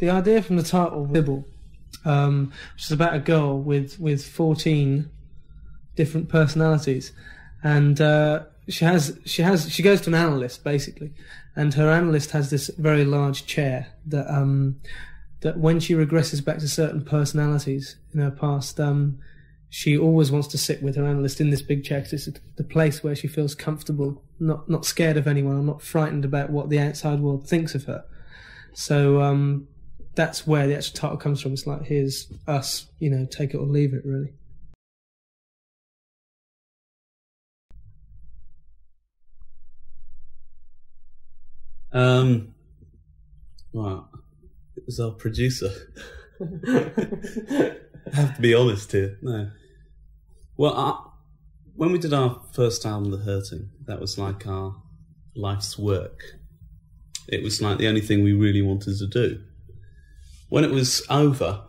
the idea from the title, Sybil, which is about a girl with 14 different personalities, and she goes to an analyst basically, and her analyst has this very large chair that that when she regresses back to certain personalities in her past, she always wants to sit with her analyst in this big chair because it's the place where she feels comfortable, not scared of anyone, or not frightened about what the outside world thinks of her. So that's where the actual title comes from. It's like, here's us, take it or leave it, really. Well, it was our producer. I have to be honest here. No. Well, when we did our first album, The Hurting, that was like our life's work. It was like the only thing we really wanted to do. When it was over,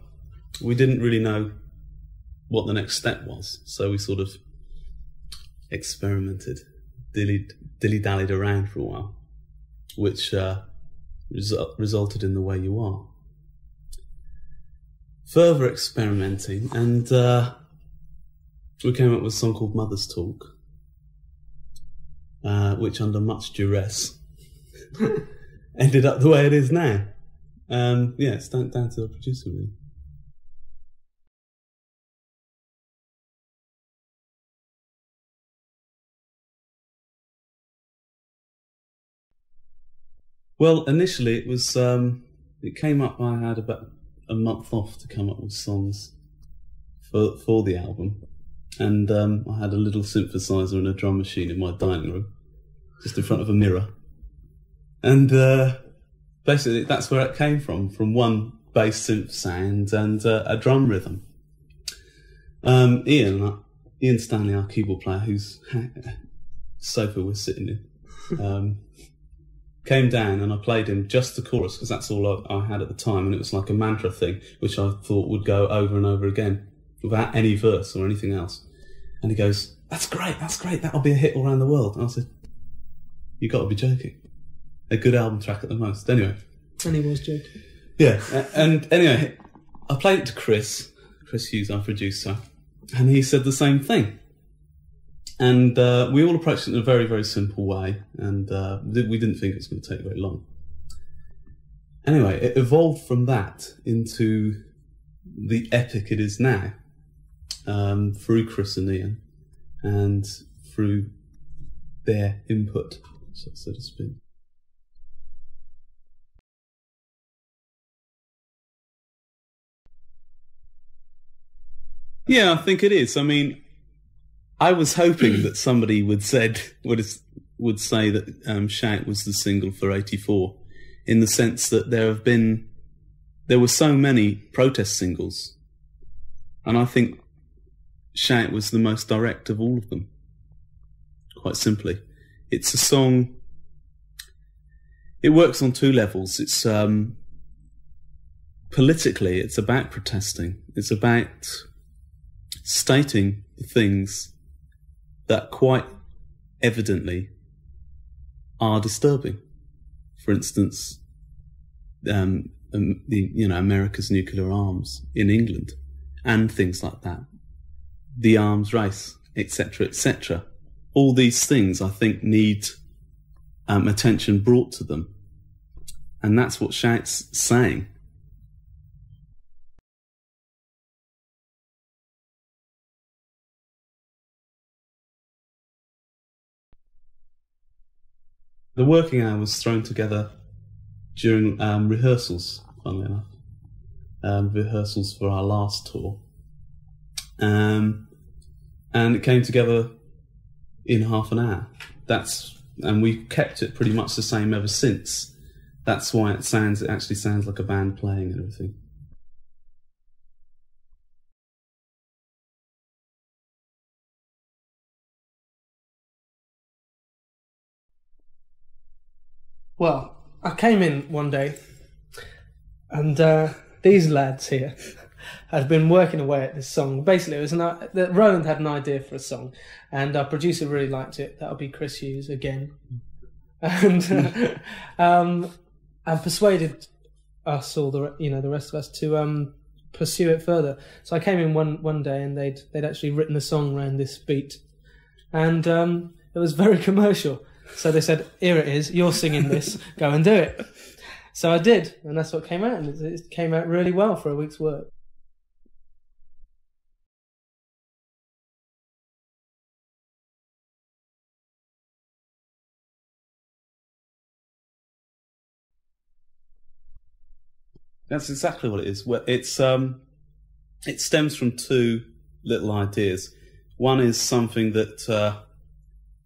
we didn't really know what the next step was, so we sort of experimented, dilly-dallied around for a while, which resulted in The Way You Are. Further experimenting, and we came up with a song called Mother's Talk, which, under much duress, ended up the way it is now. Yeah, it's down to the producer, really. Well, initially it was, it came up, I had about a month off to come up with songs for the album. And I had a little synthesizer and a drum machine in my dining room, just in front of a mirror. And basically that's where it came from one bass synth sound and a drum rhythm. Ian Stanley, our keyboard player, whose sofa we're sitting in, came down and I played him just the chorus, because that's all I had at the time, and it was like a mantra thing, which I thought would go over and over again, without any verse or anything else. And he goes, that's great, that'll be a hit all around the world. And I said, you got to be joking. A good album track at the most. Anyway. And he was joking. Yeah, and anyway, I played it to Chris Hughes, our producer, and he said the same thing. And we all approached it in a very, very simple way, and we didn't think it was going to take very long. Anyway, it evolved from that into the epic it is now, through Chris and Ian, and through their input, so to speak. Yeah, I think it is. I mean, I was hoping that somebody would say that Shout was the single for '84, in the sense that there were so many protest singles, and I think Shout was the most direct of all of them. Quite simply, it's a song. It works on two levels. It's politically, it's about protesting. It's about stating the things that quite evidently are disturbing. For instance, America's nuclear arms in England, and things like that. The arms race, etc., etc. All these things, I think, need attention brought to them, and that's what Shout's saying. The working hour was thrown together during rehearsals, funnily enough. Rehearsals for our last tour. And it came together in half an hour. And we kept it pretty much the same ever since. That's why it actually sounds like a band playing and everything. Well, I came in one day, and these lads here had been working away at this song. Basically, it was Roland had an idea for a song, and our producer really liked it. That'll be Chris Hughes again, and persuaded us or the rest of us to pursue it further. So I came in one day and they'd actually written a song around this beat, and it was very commercial. So they said, "Here it is, you're singing this, go and do it." So I did, and that's what came out, and it came out really well for a week's work. That's exactly what it is. Well, it stems from two little ideas. One is something that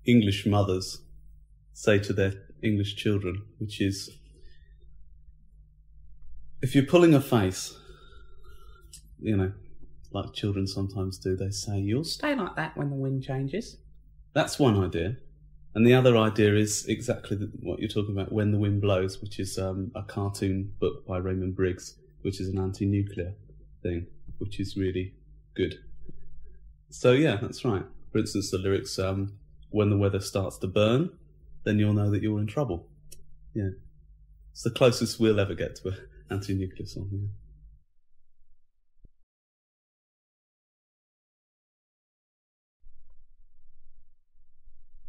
English mothers say to their English children, which is, if you're pulling a face, like children sometimes do, they say, "You'll stay like that when the wind changes." That's one idea. And the other idea is exactly what you're talking about, When the Wind Blows, which is a cartoon book by Raymond Briggs, which is an anti-nuclear thing, which is really good. So yeah, that's right. For instance, the lyrics, "When the weather starts to burn, then you'll know that you're in trouble." Yeah. It's the closest we'll ever get to an anti-nuclear song. Yeah.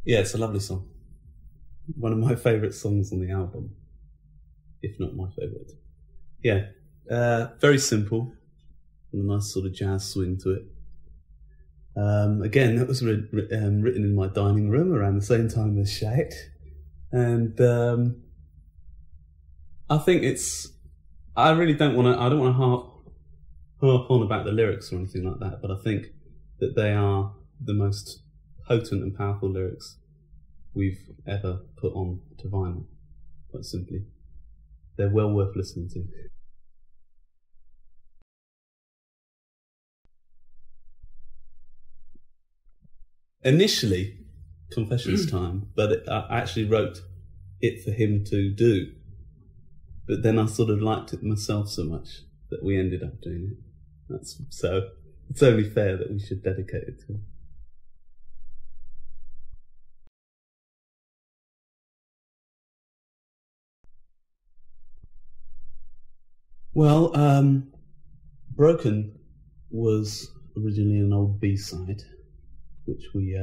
Yeah, it's a lovely song. One of my favourite songs on the album, if not my favourite. Yeah, very simple, with a nice sort of jazz swing to it. Again, that was written in my dining room around the same time as Shite, and I think I really don't want to harp on about the lyrics or anything like that, but I think that they are the most potent and powerful lyrics we've ever put on to vinyl, quite simply. They're well worth listening to. Initially, confessions time, but I actually wrote it for him to do. But then I sort of liked it myself so much that we ended up doing it. So it's only fair that we should dedicate it to him. Well, Broken was originally an old B-side, which we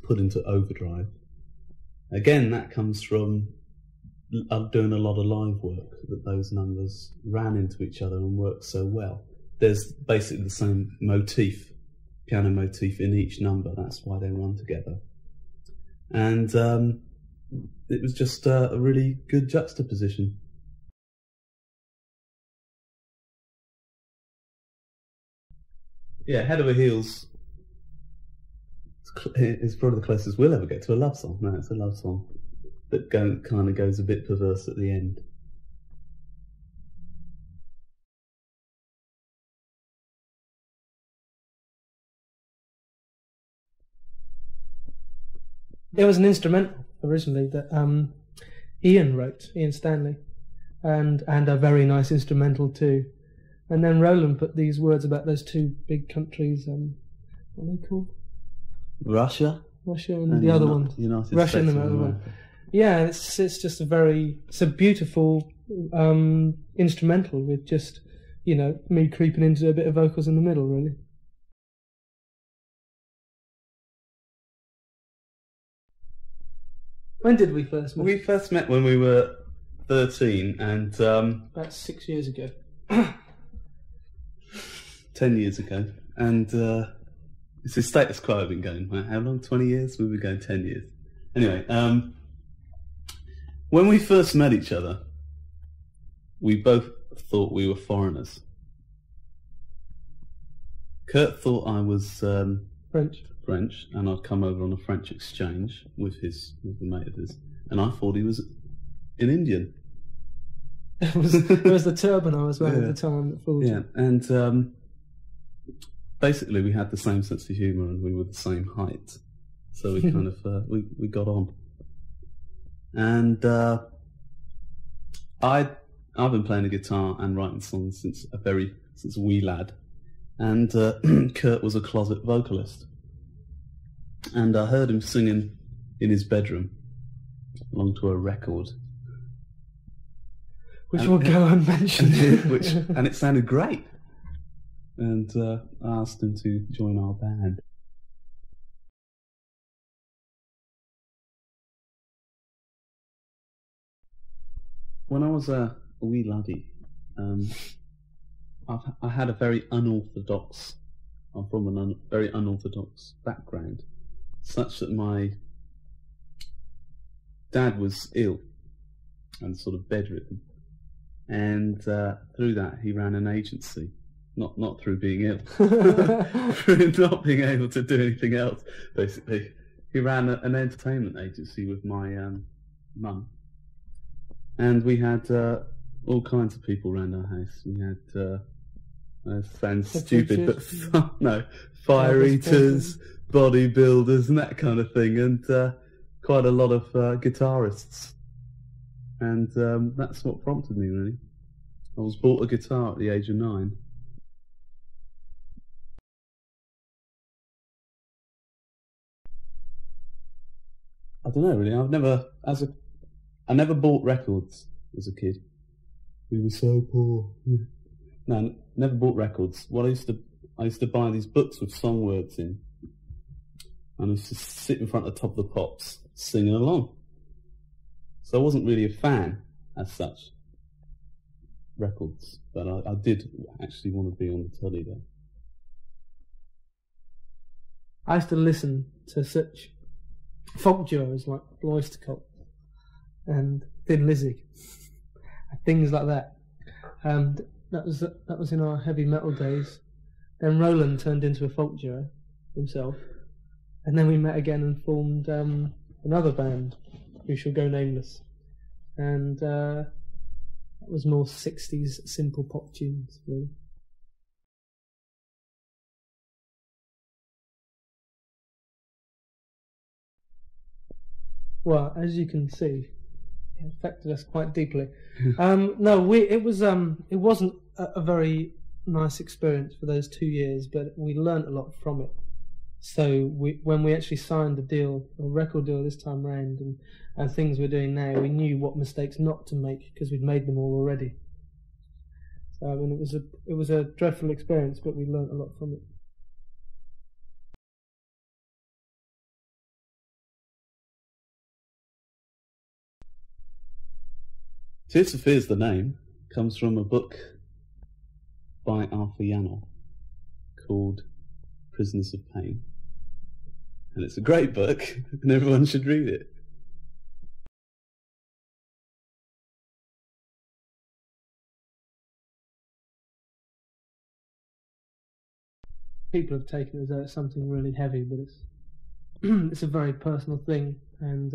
put into overdrive. Again, that comes from doing a lot of live work, that those numbers ran into each other and worked so well. There's basically the same motif, piano motif in each number. That's why they run together. And it was just a really good juxtaposition. Yeah, Head Over Heels is probably the closest we'll ever get to a love song. No, it's a love song that kind of goes a bit perverse at the end. It was an instrumental originally that Ian Stanley, and a very nice instrumental too. And then Roland put these words about those two big countries. What are they called? Russia and the other one. United Russia States and the other one. Yeah, it's just it's a beautiful instrumental with just me creeping into a bit of vocals in the middle, really. When did we first meet? We first met when we were 13, and about 6 years ago. 10 years ago, and it's a status quo. I've been going, how long? 20 years? We've been going 10 years. Anyway, when we first met each other, we both thought we were foreigners. Curt thought I was French, and I'd come over on a French exchange with a mate of his, and I thought he was an Indian. It was the turban I was wearing at the time that fooled you. And basically we had the same sense of humour and we were the same height, so we kind of we got on. And I've been playing the guitar and writing songs since a wee lad, and Curt was a closet vocalist, and I heard him singing in his bedroom along to a record. Which will go unmentioned. And it sounded great. And I asked him to join our band. When I was a wee laddie, I had a very unorthodox. I'm from a very unorthodox background, such that my dad was ill and sort of bedridden, and through that he ran an agency. Not through being ill, through not being able to do anything else. Basically, he ran an entertainment agency with my mum. And we had all kinds of people around our house. We had, sounds stupid, but no, fire eaters, bodybuilders, and that kind of thing, and quite a lot of guitarists. And that's what prompted me, really. I was bought a guitar at the age of 9. I don't know, really. I never bought records as a kid. We were so poor. No, never bought records. What I used to buy these books with song words in, and I used to sit in front of the top of the pops singing along. So I wasn't really a fan as such. Records, but I did actually want to be on the telly there. I used to listen to such folk duos like Oyster Cult and Thin Lizzy, things like that, and that was in our heavy metal days. Then Roland turned into a folk duo himself, and then we met again and formed another band who shall go nameless, and that was more 60s simple pop tunes, really. Well, as you can see, it affected us quite deeply. It wasn't a very nice experience for those 2 years, but we learnt a lot from it. So when we actually signed a record deal this time round, and things we're doing now, we knew what mistakes not to make because we'd made them all already. So I mean, it was a dreadful experience, but we learnt a lot from it. Tears for Fears, the name, comes from a book by Arthur Yannell called Prisoners of Pain. And it's a great book, and everyone should read it. People have taken it as though it's something really heavy, but it's a very personal thing, and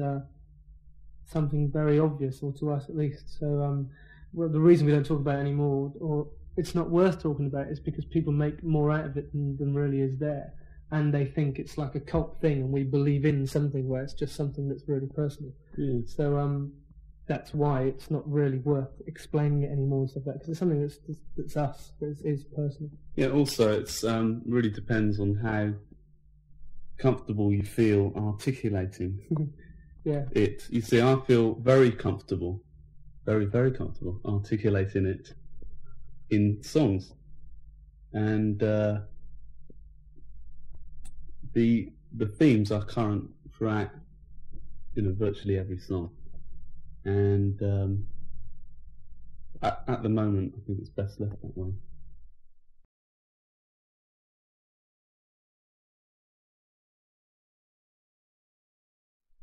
something very obvious, or to us at least. So the reason we don't talk about it anymore, or it's not worth talking about, is because people make more out of it than really is there, and they think it's like a cult thing, and we believe in something where it's just something that's really personal. Yeah. So that's why it's not really worth explaining it anymore and stuff like that, because it's something that's us, that is personal. Yeah, also it's really depends on how comfortable you feel articulating Yeah. it. You see, I feel very comfortable, very, very comfortable articulating it in songs. And the themes are current throughout, virtually every song. And at the moment, I think it's best left that way.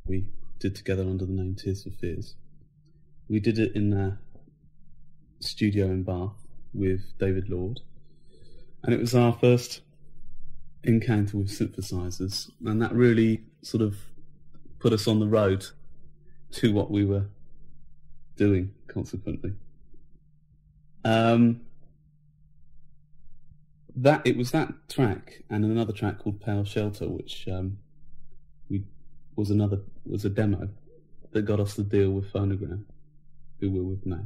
We did together under the name Tears for Fears. We did it in a studio in Bath with David Lord, and it was our first encounter with synthesizers, and that really sort of put us on the road to what we were doing consequently. It was that track and another track called Pale Shelter, which was a demo that got us the deal with Phonogram, who we're with now.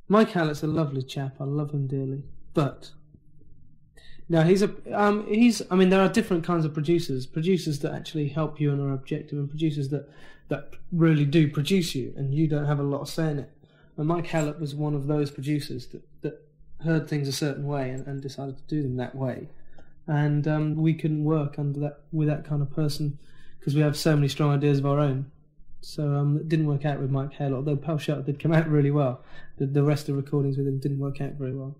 Mike Hallett's a lovely chap, I love him dearly, but No, he's. I mean, there are different kinds of producers. Producers that actually help you and are objective, and producers that really do produce you, and you don't have a lot of say in it. And Mike Hallett was one of those producers that heard things a certain way and decided to do them that way. And we couldn't work with that kind of person because we have so many strong ideas of our own. So it didn't work out with Mike Hallett, although Pal Shelter did come out really well. The rest of the recordings with him didn't work out very well.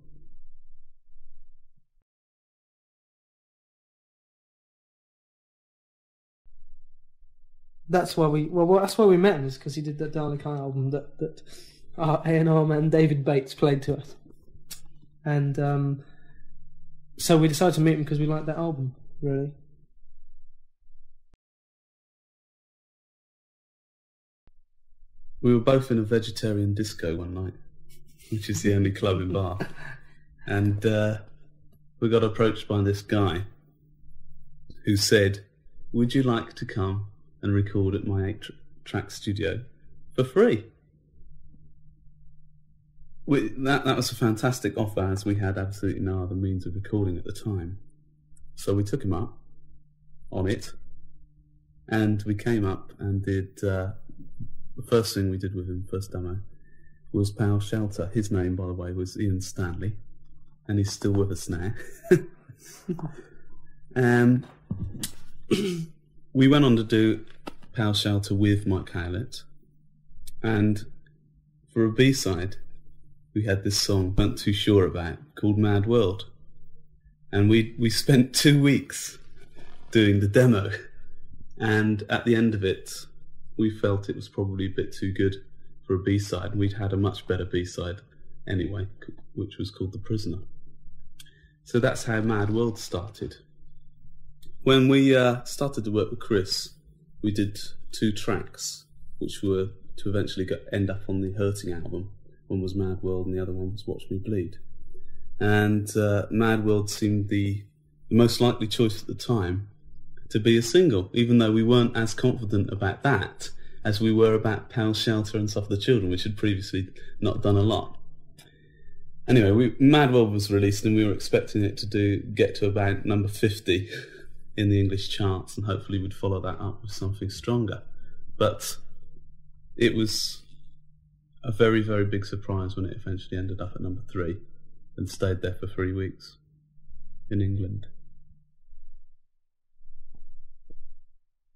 That's why we met him, is because he did that Darling Kai album that our A&R man David Bates played to us, and so we decided to meet him because we liked that album really. We were both in a vegetarian disco one night, which is the only club in Bath, and we got approached by this guy who said, "Would you like to come and record at my 8-track studio for free?" That was a fantastic offer, as we had absolutely no other means of recording at the time. So we took him up on it, and we came up and did the first thing we did with him, first demo, was Pal Shelter. His name, by the way, was Ian Stanley, and he's still with us now. We went on to do Pal Shelter with Mike Hallett, and for a B-side we had this song I weren't too sure about called Mad World, and we spent 2 weeks doing the demo, and at the end of it we felt it was probably a bit too good for a B-side, and we'd had a much better B-side anyway, which was called The Prisoner. So that's how Mad World started. When we started to work with Chris, we did 2 tracks, which were to eventually end up on the Hurting album. One was Mad World and the other one was Watch Me Bleed. And Mad World seemed the most likely choice at the time to be a single, even though we weren't as confident about that as we were about Pal Shelter and Stuff for the Children, which had previously not done a lot. Anyway, Mad World was released, and we were expecting it to get to about number 50 in the English charts, and hopefully we'd follow that up with something stronger. But it was a very, very big surprise when it eventually ended up at number 3 and stayed there for 3 weeks in England.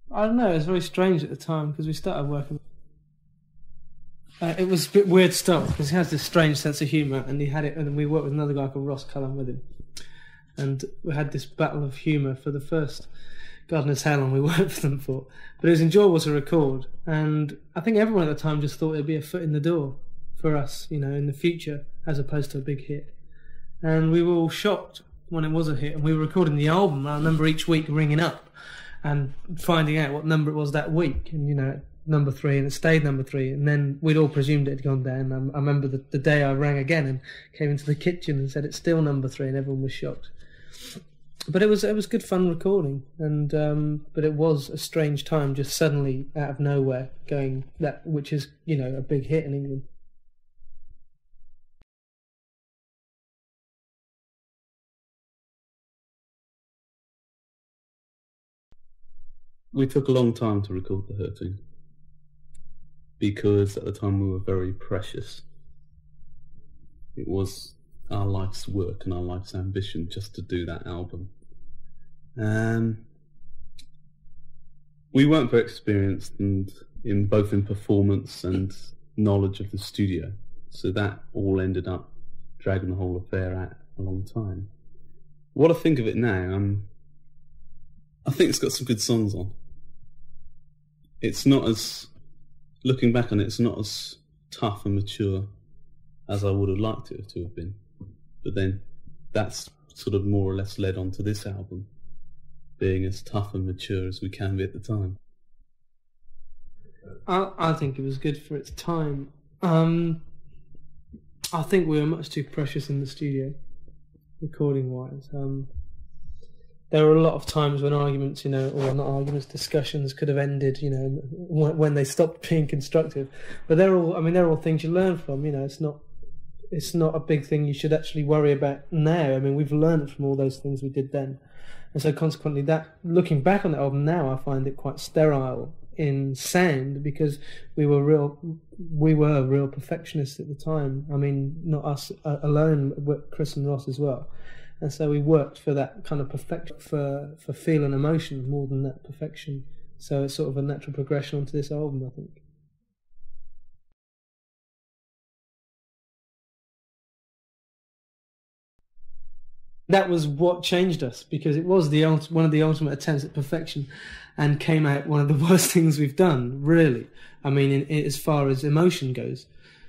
I don't know, it was very strange at the time because we started working. It was a bit weird stuff because he has this strange sense of humour, and he had it, and we worked with another guy called Ross Cullen with him. And we had this battle of humour for the first God knows how long we worked for them for. But it was enjoyable to record, and I think everyone at the time just thought it'd be a foot in the door for us, you know, in the future, as opposed to a big hit. And we were all shocked when it was a hit, and we were recording the album. I remember each week ringing up and finding out what number it was that week, and you know, number 3, and it stayed number 3, and then we'd all presumed it had gone down. I remember the day I rang again and came into the kitchen and said it's still number 3, and everyone was shocked. But it was good fun recording, and but it was a strange time, just suddenly out of nowhere going that, which is, you know, a big hit in England. We took a long time to record The Hurting, because at the time we were very precious. It was our life's work and our life's ambition just to do that album. We weren't very experienced in both performance and knowledge of the studio, so that all ended up dragging the whole affair out a long time. What I think of it now, I think it's got some good songs on. It's not as, looking back on it, it's not as tough and mature as I would have liked it to have been. But then that's sort of more or less led on to this album being as tough and mature as we can be at the time. I think it was good for its time. I think we were much too precious in the studio, recording-wise. There were a lot of times when arguments, you know, or not arguments, discussions could have ended, you know, when they stopped being constructive. But they're all things you learn from, you know. it's not a big thing you should actually worry about now. I mean, we've learned from all those things we did then. And so consequently, that looking back on that album now, I find it quite sterile in sound, because we were real perfectionists at the time. I mean, not us alone, but Chris and Ross as well. And so we worked for that kind of perfection, for feel and emotion more than that perfection. So it's sort of a natural progression onto this album, I think. That was what changed us, because it was one of the ultimate attempts at perfection, and came out one of the worst things we've done, really. I mean, as far as emotion goes.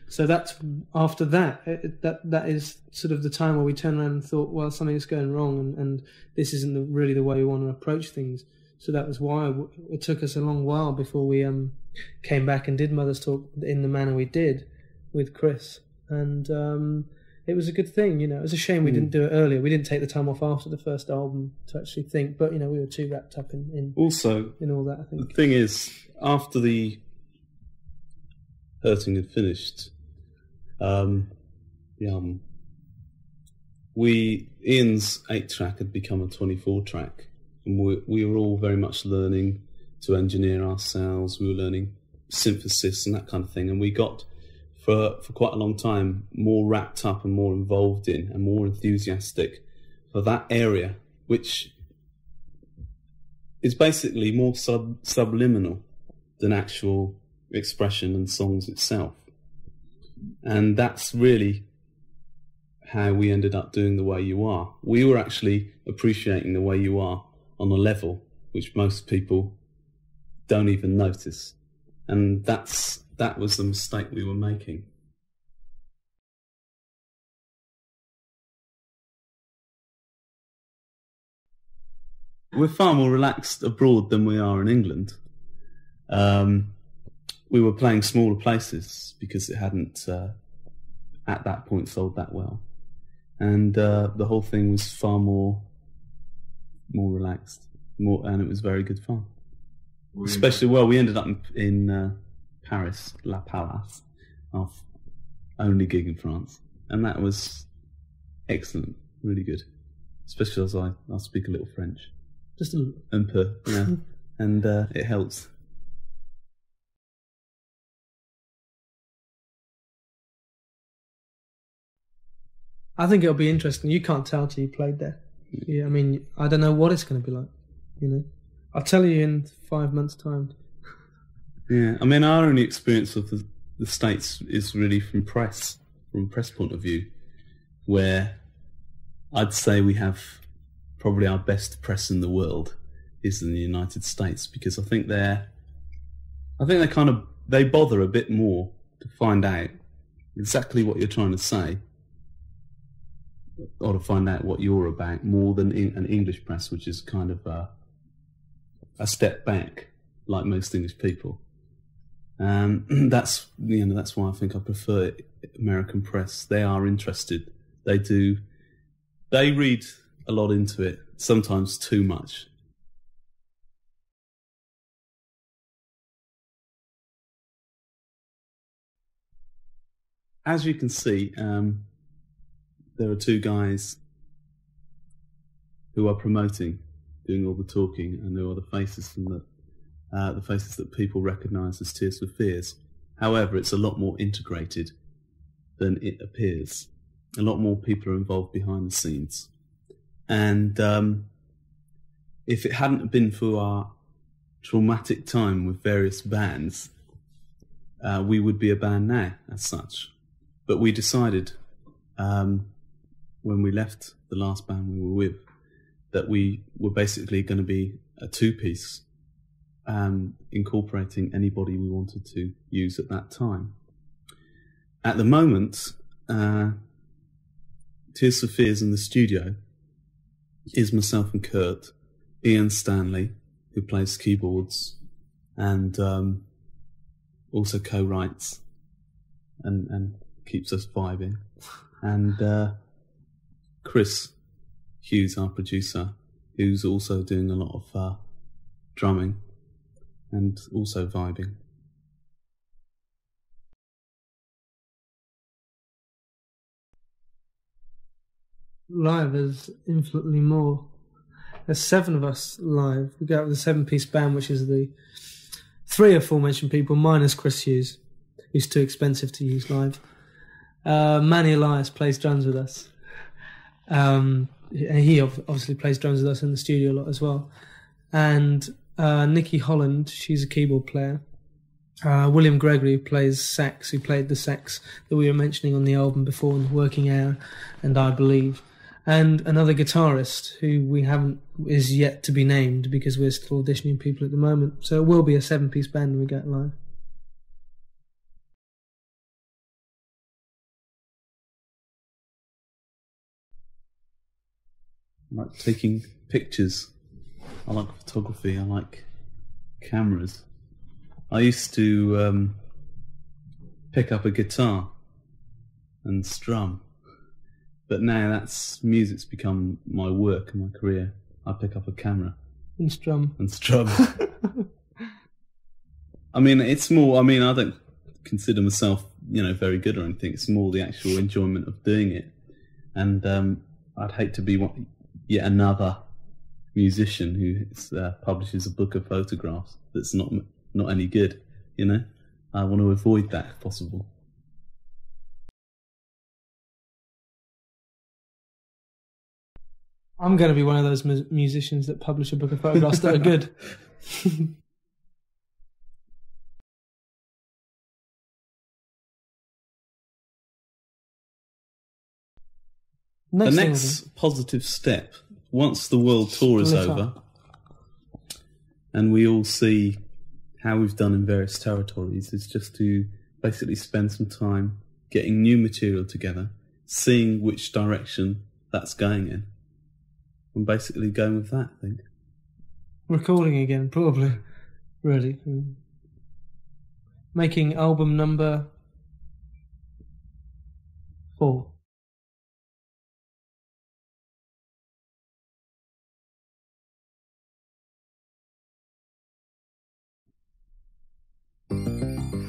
So that's after that. That is sort of the time where we turned around and thought, well, something's going wrong, and this isn't really the way we want to approach things. So that was why it took us a long while before we came back and did Mother's Talk in the manner we did with Chris. And it was a good thing, you know. It was a shame we didn't do it earlier. We didn't take the time off after the first album to actually think, but, you know, we were too wrapped up in all that, I think. The thing is, after the Hurting had finished, the album, Ian's 8-track had become a 24-track, and we were all very much learning to engineer ourselves. We were learning synthesis and that kind of thing, and we got, for quite a long time, more wrapped up and more involved in and more enthusiastic for that area, which is basically more subliminal than actual expression and songs itself. And that's really how we ended up doing The Way You Are. We were actually appreciating The Way You Are on a level which most people don't even notice. And that was the mistake we were making. We're far more relaxed abroad than we are in England. We were playing smaller places because it hadn't, at that point, sold that well. And the whole thing was far more relaxed, and it was very good fun. Especially, well, we ended up in Paris, La Palace, our only gig in France, and that was excellent, really good. Especially as I speak a little French, just a little, un peu, yeah, and it helps. I think it'll be interesting. You can't tell till you played there. Yeah, I mean, I don't know what it's going to be like. You know, I'll tell you in 5 months' time. Yeah, I mean, our only experience of the States is really from a press point of view, where I'd say we have probably our best press in the world is in the United States, because I think they bother a bit more to find out exactly what you're trying to say, or to find out what you're about, more than an English press, which is kind of a step back, like most English people. That's why I think I prefer American press. They are interested. They read a lot into it, sometimes too much. As you can see, there are two guys who are promoting, doing all the talking, and there are the faces from the faces that people recognise as Tears for Fears. However, it's a lot more integrated than it appears. A lot more people are involved behind the scenes. And if it hadn't been for our traumatic time with various bands, we would be a band now, as such. But we decided, when we left the last band we were with, that we were basically going to be a two-piece, incorporating anybody we wanted to use at that time. At the moment, Tears for Fears in the studio is myself and Curt, Ian Stanley, who plays keyboards and also co-writes and keeps us vibing, and Chris Hughes, our producer, who's also doing a lot of drumming and also vibing. live there's infinitely more. There's 7 of us live. We go out with a 7-piece band, which is the 3 aforementioned people, minus Chris Hughes, who's too expensive to use live. Manny Elias plays drums with us. And he obviously plays drums with us in the studio a lot as well. And Nikki Holland, she's a keyboard player. William Gregory, who plays sax, who played the sax that we were mentioning on the album before, in Working Hour and I Believe. And another guitarist who is yet to be named because we're still auditioning people at the moment. So it will be a 7-piece band when we get live. I like taking pictures. I like photography. I like cameras. I used to pick up a guitar and strum, but now music's become my work and my career. I pick up a camera and strum. I mean, it's more. I mean, I don't consider myself, very good or anything. It's more the actual enjoyment of doing it, and I'd hate to be yet another musician who publishes a book of photographs that's not any good. I want to avoid that if possible. I'm going to be one of those musicians that publish a book of photographs that are good. The next positive step, once the world tour is over and we all see how we've done in various territories, is just to basically spend some time getting new material together, seeing which direction that's going in, and basically going with that, I think. Recording again, probably. Really. Making album number 4.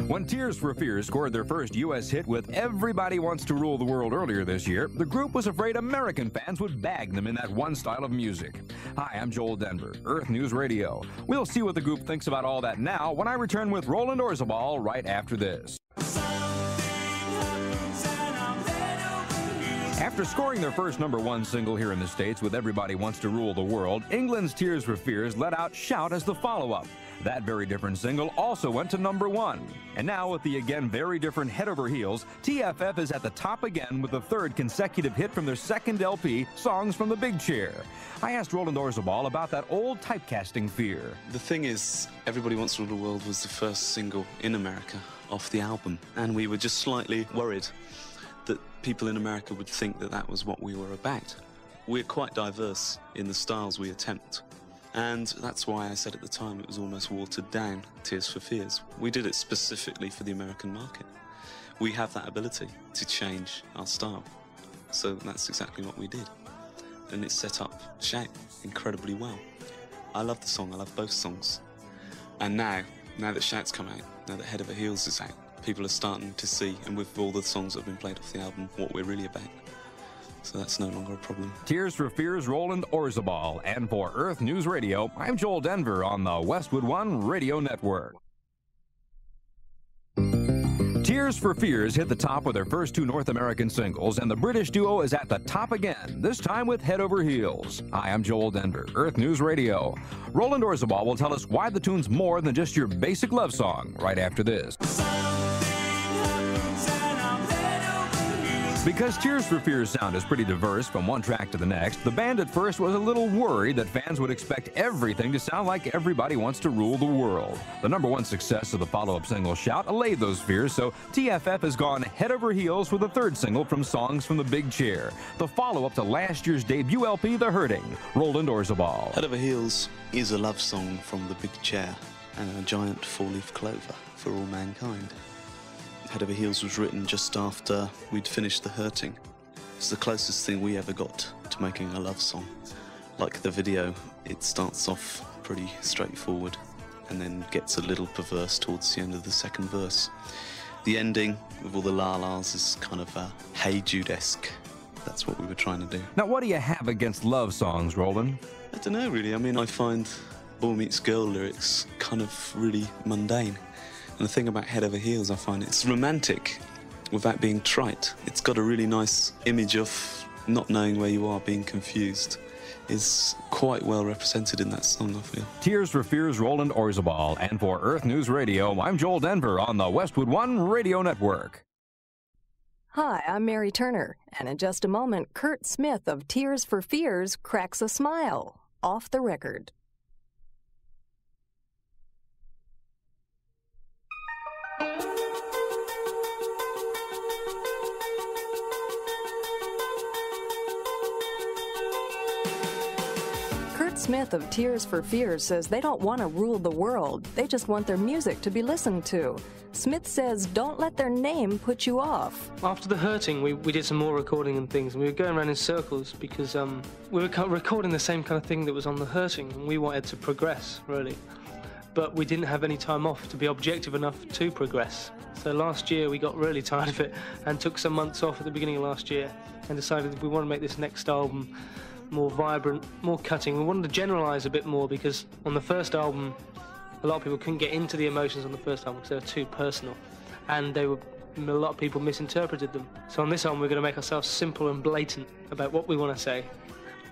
When Tears for Fears scored their first U.S. hit with Everybody Wants to Rule the World earlier this year, the group was afraid American fans would bag them in that one style of music. Hi, I'm Joel Denver, Earth News Radio. We'll see what the group thinks about all that now when I return with Roland Orzabal right after this. After scoring their first #1 single here in the States with Everybody Wants to Rule the World, England's Tears for Fears let out Shout as the follow-up. That very different single also went to #1. And now with the again very different Head Over Heels, TFF is at the top again with the 3rd consecutive hit from their second LP, Songs from the Big Chair. I asked Roland Orzabal about that old typecasting fear. The thing is, Everybody Wants to Rule the World was the first single in America off the album, and we were just slightly worried that people in America would think that that was what we were about. We're quite diverse in the styles we attempt. And that's why I said at the time it was almost watered down, Tears for Fears. We did it specifically for the American market. We have that ability to change our style. So that's exactly what we did. And it set up Shout incredibly well. I love the song, I love both songs. And now that Shout's come out, now that Head Over Heels is out, people are starting to see, and with all the songs that have been played off the album, what we're really about. So that's no longer a problem. Tears for Fears, Roland Orzabal. And for Earth News Radio, I'm Joel Denver on the Westwood One Radio Network. Tears for Fears hit the top with their first 2 North American singles, and the British duo is at the top again, this time with Head Over Heels. Hi, I'm Joel Denver, Earth News Radio. Roland Orzabal will tell us why the tune's more than just your basic love song right after this. Because Tears for Fears' sound is pretty diverse from one track to the next, the band at first was a little worried that fans would expect everything to sound like Everybody Wants to Rule the World. The #1 success of the follow-up single Shout allayed those fears, so TFF has gone head over heels with the 3rd single from Songs from the Big Chair, the follow-up to last year's debut LP, The Hurting. Roland Orzabal. Head Over Heels is a love song from the big chair and a giant 4-leaf clover for all mankind. Head Over Heels was written just after we'd finished The Hurting. It's the closest thing we ever got to making a love song. Like the video, it starts off pretty straightforward and then gets a little perverse towards the end of the 2nd verse. The ending, with all the la-las, is kind of a Hey Jude-esque that's what we were trying to do. Now, what do you have against love songs, Roland? I don't know, really. I mean, I find boy meets girl lyrics kind of really mundane. And the thing about Head Over Heels, I find it's romantic without being trite. It's got a really nice image of not knowing where you are, being confused, is quite well represented in that song, I feel. Tears for Fears, Roland Orzabal. And for Earth News Radio, I'm Joel Denver on the Westwood One Radio Network. Hi, I'm Mary Turner, and in just a moment, Curt Smith of Tears for Fears cracks a smile. Off the record. Curt Smith of Tears for Fears says they don't want to rule the world. They just want their music to be listened to. Smith says don't let their name put you off. After The Hurting, we did some more recording and things, and we were going around in circles because we were recording the same kind of thing that was on The Hurting, and we wanted to progress, really. But we didn't have any time off to be objective enough to progress. So last year we got really tired of it and took some months off at the beginning of last year and decided we want to make this next album more vibrant, more cutting. We wanted to generalise a bit more because on the first album a lot of people couldn't get into the emotions on the first album because they were too personal, and a lot of people misinterpreted them. So on this album we're going to make ourselves simple and blatant about what we want to say.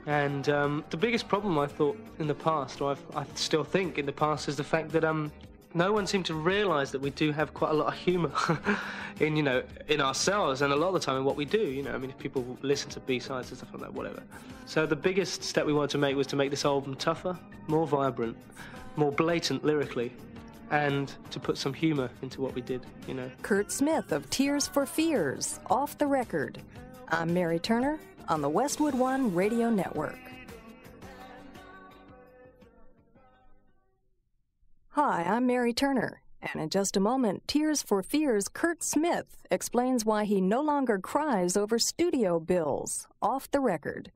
And the biggest problem I thought in the past, or I still think in the past, is the fact that no one seemed to realise that we do have quite a lot of humour in, in ourselves, and a lot of the time in what we do, I mean, if people listen to B-sides and stuff like that, whatever. So the biggest step we wanted to make was to make this album tougher, more vibrant, more blatant lyrically, and to put some humour into what we did, Curt Smith of Tears for Fears, Off the Record. I'm Mary Turner on the Westwood One Radio Network. Hi, I'm Mary Turner, and in just a moment, Tears for Fears' Curt Smith explains why he no longer cries over studio bills. Off the Record.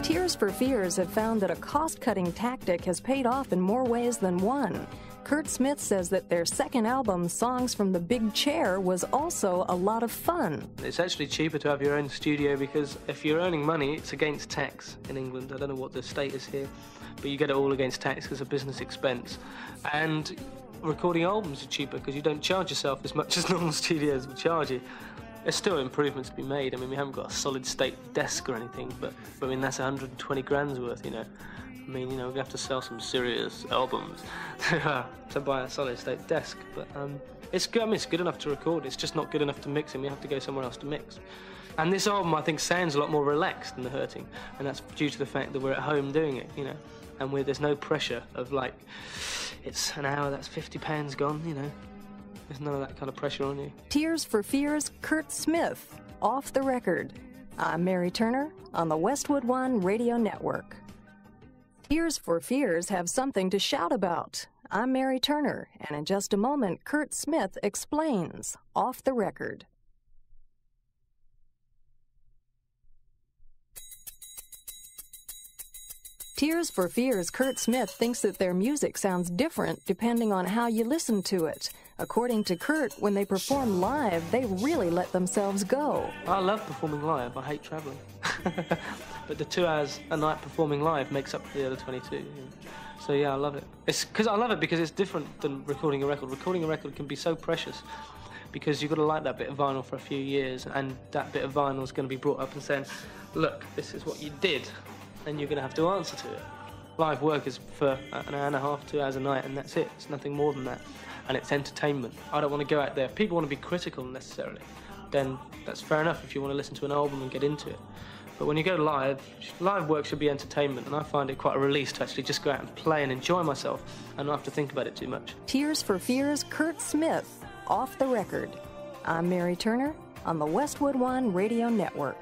Tears for Fears have found that a cost-cutting tactic has paid off in more ways than one. Curt Smith says that their second album, Songs from the Big Chair, was also a lot of fun. It's actually cheaper to have your own studio because if you're earning money, it's against tax in England. I don't know what the state is here, but you get it all against tax because it's a business expense. And recording albums are cheaper because you don't charge yourself as much as normal studios will charge you. There's still improvements to be made. I mean, we haven't got a solid state desk or anything, but I mean, that's 120 grand's worth, I mean, we have to sell some serious albums to buy a solid state desk. But it's good. I mean, it's good enough to record. It's just not good enough to mix, and we have to go somewhere else to mix. And this album, I think, sounds a lot more relaxed than The Hurting, and that's due to the fact that we're at home doing it, and there's no pressure of like, it's an hour, that's £50 gone, There's none of that kind of pressure on you. Tears for Fears, Curt Smith, Off the Record. I'm Mary Turner on the Westwood One Radio Network. Tears for Fears have something to shout about. I'm Mary Turner, and in just a moment, Curt Smith explains. Off the Record. Tears for Fears' Curt Smith thinks that their music sounds different depending on how you listen to it. According to Curt, when they perform live, they really let themselves go. I love performing live. I hate travelling. But the 2 hours a night performing live makes up for the other 22. So yeah, I love it. I love it because it's different than recording a record. Recording a record can be so precious because you've got to like that bit of vinyl for a few years, and that bit of vinyl is going to be brought up and saying, look, this is what you did, and you're going to have to answer to it. Live work is for an hour and a half, 2 hours a night, and that's it. It's nothing more than that. And it's entertainment. I don't want to go out there. People want to be critical necessarily. Then that's fair enough if you want to listen to an album and get into it. But when you go live work should be entertainment, and I find it quite a release to actually just go out and play and enjoy myself and not have to think about it too much. Tears for Fears' Curt Smith, Off the Record. I'm Mary Turner on the Westwood One Radio Network.